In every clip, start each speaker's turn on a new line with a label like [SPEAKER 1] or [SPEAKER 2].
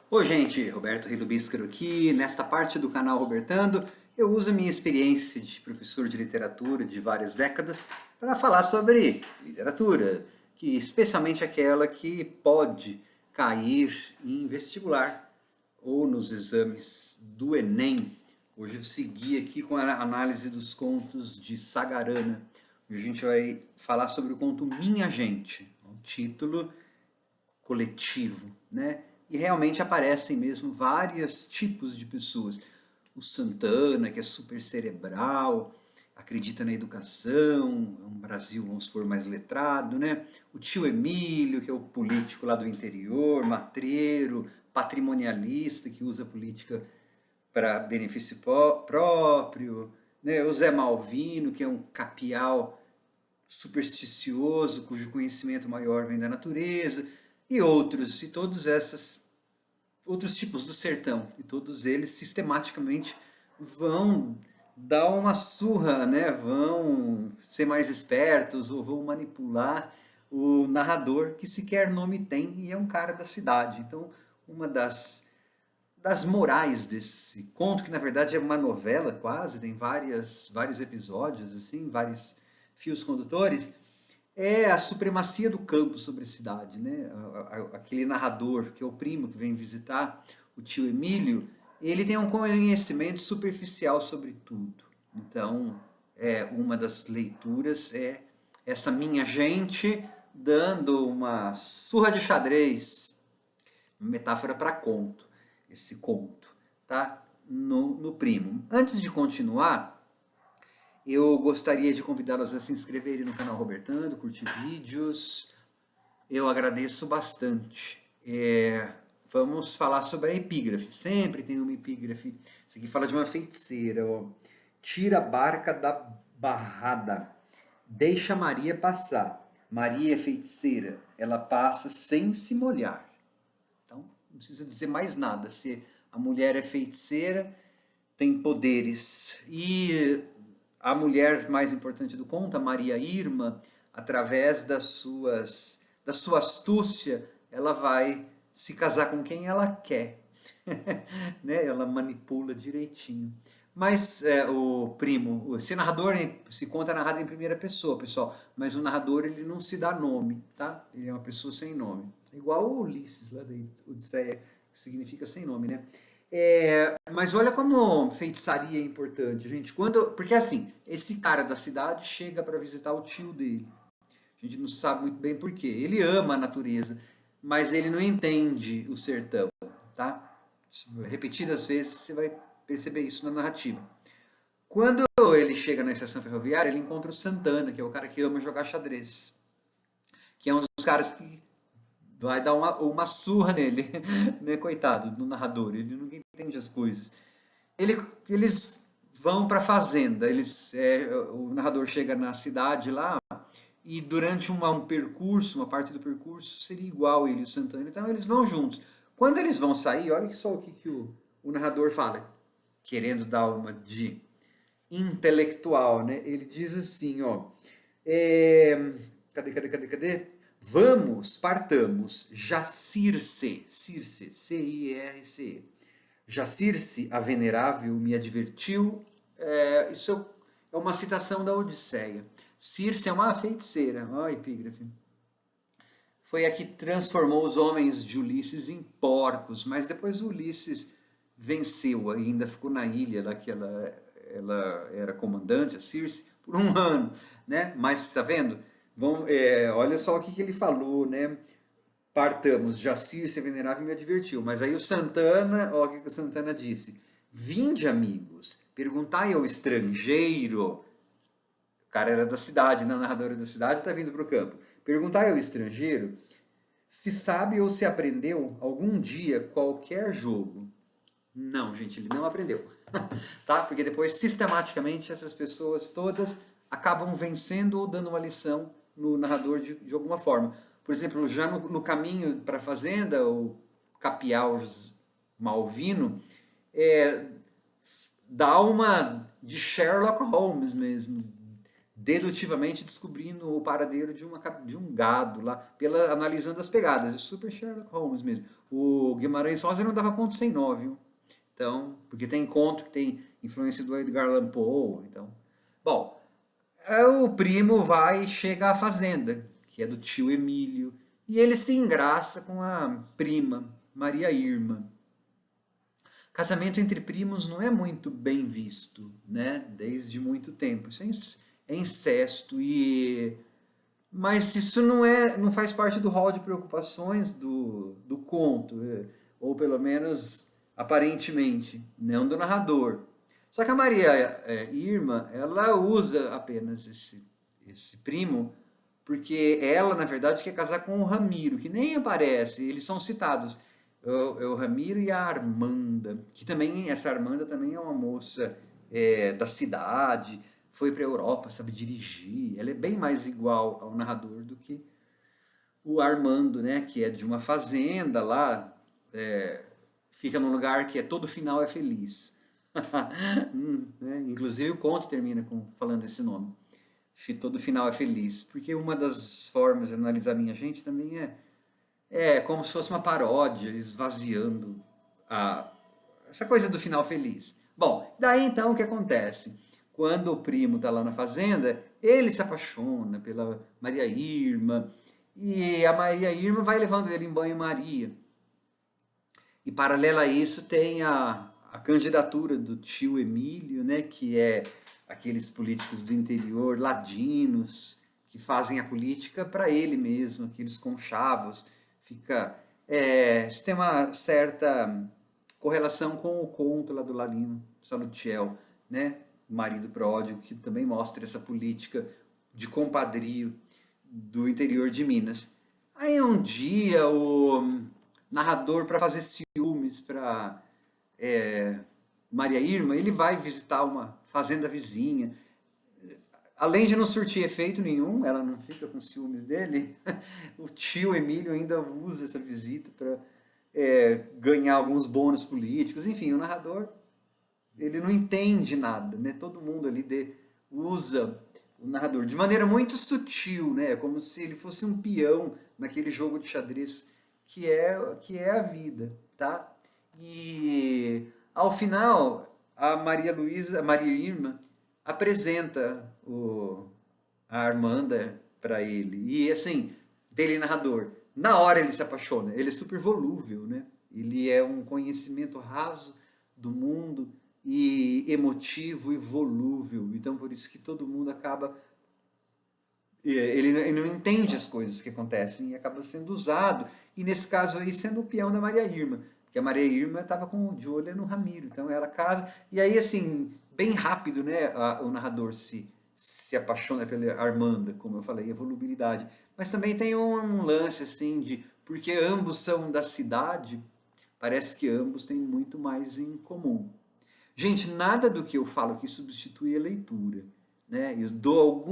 [SPEAKER 1] Oi, gente, Roberto Rilo Bíscaro aqui. Nesta parte do canal Robertando, eu uso a minha experiência de professor de literatura de várias décadas para falar sobre literatura, que especialmente aquela que pode cair em vestibular ou nos exames do Enem. Hoje eu segui aqui com a análise dos contos de Sagarana. Hoje a gente vai falar sobre o conto Minha Gente, um título coletivo, né? E realmente aparecem mesmo vários tipos de pessoas. O Santana, que é super cerebral, acredita na educação, é um Brasil, vamos supor, mais letrado, né? O tio Emílio, que é o político lá do interior, matreiro, patrimonialista, que usa a política para benefício próprio, né? O Zé Malvino, que é um capial supersticioso, cujo conhecimento maior vem da natureza, e outros, e todos esses outros tipos do sertão, e todos eles sistematicamente vão dar uma surra, né? Vão ser mais espertos ou vão manipular o narrador, que sequer nome tem e é um cara da cidade. Então, uma das morais desse conto, que na verdade é uma novela quase, tem vários episódios, assim, vários fios condutores, é a supremacia do campo sobre a cidade, né? Aquele narrador, que é o primo que vem visitar o tio Emílio, ele tem um conhecimento superficial sobre tudo. Então, uma das leituras é essa minha gente dando uma surra de xadrez, metáfora para conto, esse conto, tá? No primo. Antes de continuar, eu gostaria de convidá-los a se inscreverem no canal Robertando, curtir vídeos. Eu agradeço bastante. Vamos falar sobre a epígrafe. Sempre tem uma epígrafe. Isso aqui fala de uma feiticeira. Ó. Tira a barca da barrada. Deixa Maria passar. Maria é feiticeira. Ela passa sem se molhar. Então, não precisa dizer mais nada. Se a mulher é feiticeira, tem poderes. E a mulher mais importante do conto, a Maria Irma, através da sua astúcia, ela vai se casar com quem ela quer. Né? Ela manipula direitinho. Mas o primo, esse narrador, se conta narrado em primeira pessoa, pessoal, mas o narrador ele não se dá nome, tá? Ele é uma pessoa sem nome. Igual o Ulisses lá da Odisseia, que significa sem nome, né? Mas olha como feitiçaria é importante, gente. Porque assim, esse cara da cidade chega para visitar o tio dele. A gente não sabe muito bem por quê. Ele ama a natureza, mas ele não entende o sertão, tá? Repetidas vezes você vai perceber isso na narrativa. Quando ele chega na estação ferroviária, ele encontra o Santana, que é o cara que ama jogar xadrez. Que é um dos caras que vai dar uma surra nele, né? Coitado do narrador, ele não entende as coisas. Eles vão para a fazenda, o narrador chega na cidade lá, e durante um percurso, uma parte do percurso, seria igual ele e o Santana, então eles vão juntos. Quando eles vão sair, olha só o que o narrador fala, querendo dar uma de intelectual, né? Ele diz assim, ó, cadê? Vamos, partamos, Jacirce, Circe, C-I-R-C, Jacirce, a venerável, me advertiu. Isso é uma citação da Odisseia. Circe é uma feiticeira, ó, epígrafe. Foi a que transformou os homens de Ulisses em porcos, mas depois Ulisses venceu, ainda ficou na ilha lá que ela era comandante, a Circe, por um ano, né? Mas está vendo? Olha só o que ele falou, né? Partamos, Jacirce venerável me advertiu. Mas aí o Santana, olha o que o Santana disse. Vinde, amigos, perguntai ao estrangeiro. O cara era da cidade, não, narradora da cidade, está vindo para o campo. Perguntai ao estrangeiro se sabe ou se aprendeu algum dia qualquer jogo. Não, gente, ele não aprendeu. Tá? Porque depois, sistematicamente, essas pessoas todas acabam vencendo ou dando uma lição no narrador de alguma forma. Por exemplo, já no caminho para a fazenda, o Capial Malvino dá uma de Sherlock Holmes mesmo. dedutivamente descobrindo o paradeiro de um gado lá, analisando as pegadas. É super Sherlock Holmes mesmo. O Guimarães Rosa não dava conta sem nó, viu? Então, porque tem conto que tem influência do Edgar Allan Poe. Então, bom, o primo vai e chega à fazenda, que é do tio Emílio, e ele se engraça com a prima, Maria Irma. Casamento entre primos não é muito bem visto, né? Desde muito tempo. Isso é incesto mas isso não faz parte do rol de preocupações do conto, ou pelo menos aparentemente, não do narrador. Só que a Maria Irma, ela usa apenas esse primo porque ela, na verdade, quer casar com o Ramiro, que nem aparece, eles são citados. É o Ramiro e a Armanda, que também, essa Armanda também é uma moça da cidade, foi para a Europa, sabe dirigir, ela é bem mais igual ao narrador do que o Armando, né, que é de uma fazenda lá, fica num lugar que todo final é feliz. Né? Inclusive o conto termina falando esse nome. Todo final é feliz, porque uma das formas de analisar minha gente também é como se fosse uma paródia, esvaziando essa coisa do final feliz. Bom, daí então o que acontece? Quando o primo está lá na fazenda, ele se apaixona pela Maria Irma, e a Maria Irma vai levando ele em banho-maria. E paralela a isso tem a candidatura do tio Emílio, né, que é aqueles políticos do interior, ladinos, que fazem a política para ele mesmo, aqueles conchavos. Isso tem uma certa correlação com o conto lá do Lalino Salutiel, né, o marido pródigo, que também mostra essa política de compadrio do interior de Minas. Aí um dia o narrador, para fazer ciúmes para Maria Irma, ele vai visitar uma fazenda vizinha. Além de não surtir efeito nenhum, ela não fica com ciúmes dele, o tio Emílio ainda usa essa visita para ganhar alguns bônus políticos. Enfim, o narrador, ele não entende nada, né? Todo mundo ali usa o narrador de maneira muito sutil, né? Como se ele fosse um peão naquele jogo de xadrez que é a vida, tá? E ao final, a Maria Irma apresenta a Armanda para ele. E assim, dele narrador, na hora ele se apaixona. Ele é super volúvel, né? Ele é um conhecimento raso do mundo e emotivo e volúvel. Então por isso que todo mundo acaba ele não entende as coisas que acontecem e acaba sendo usado, e nesse caso aí sendo o peão da Maria Irma, porque a Maria Irma estava de olho no Ramiro, então ela casa, e aí assim, bem rápido, né, o narrador se apaixona pela Armanda, como eu falei, a volubilidade, mas também tem um lance assim porque ambos são da cidade, parece que ambos têm muito mais em comum. Gente, nada do que eu falo aqui substitui a leitura. Né? Eu dou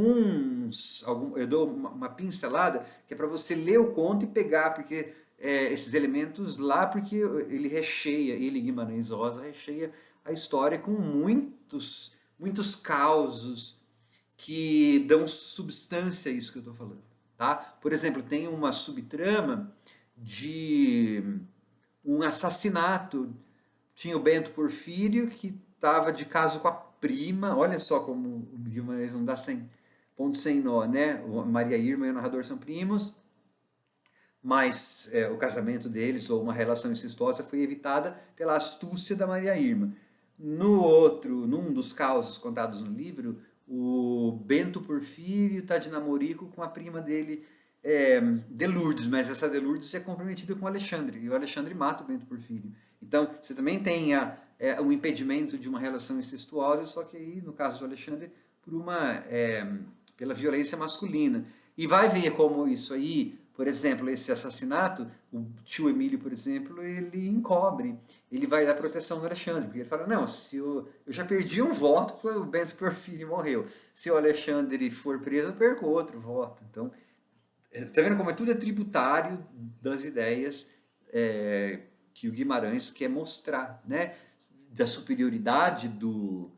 [SPEAKER 1] eu dou uma pincelada que é para você ler o conto e pegar porque esses elementos lá, porque ele Guimarães Rosa recheia a história com muitos causos que dão substância a isso que eu estou falando, tá? Por exemplo, tem uma subtrama de um assassinato. Tinha o Bento Porfírio, que estava de caso com a prima. Olha só como o Guimarães não dá ponto sem nó, né? Maria Irma e o narrador são primos, mas o casamento deles, ou uma relação incestuosa, foi evitada pela astúcia da Maria Irma. Num dos causos contados no livro, o Bento Porfírio está de namorico com a prima dele, de Lourdes, mas essa de Lourdes é comprometida com o Alexandre, e o Alexandre mata o Bento Porfírio. Então, você também tem um impedimento de uma relação incestuosa, só que aí, no caso do Alexandre, pela violência masculina. E vai ver como isso aí, por exemplo, esse assassinato, o tio Emílio, por exemplo, ele encobre, ele vai dar proteção no Alexandre, porque ele fala, não, se eu já perdi um voto quando o Bento Porfírio morreu, se o Alexandre for preso, eu perco outro voto. Então, tá vendo como tudo é tributário das ideias que o Guimarães quer mostrar, né? Da superioridade do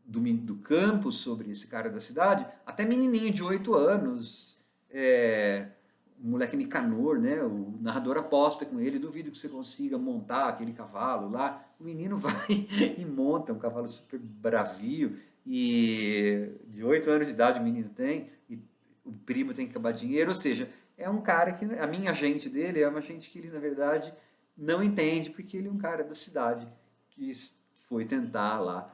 [SPEAKER 1] do campo sobre esse cara da cidade, até menininho de 8 anos, o moleque Nicanor, né? O narrador aposta com ele, duvido que você consiga montar aquele cavalo lá. O menino vai e monta um cavalo super bravio, e de 8 anos de idade o menino tem, e o primo tem que acabar dinheiro, ou seja, é um cara que, a minha gente dele é uma gente que ele, na verdade, não entende, porque ele é um cara da cidade que foi tentar lá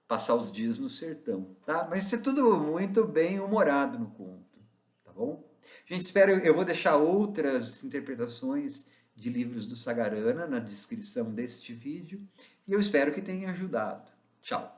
[SPEAKER 1] passar os dias no sertão, tá? Mas isso é tudo muito bem humorado no conto, tá bom? Gente, espero, eu vou deixar outras interpretações de livros do Sagarana na descrição deste vídeo, e eu espero que tenha ajudado. Tchau!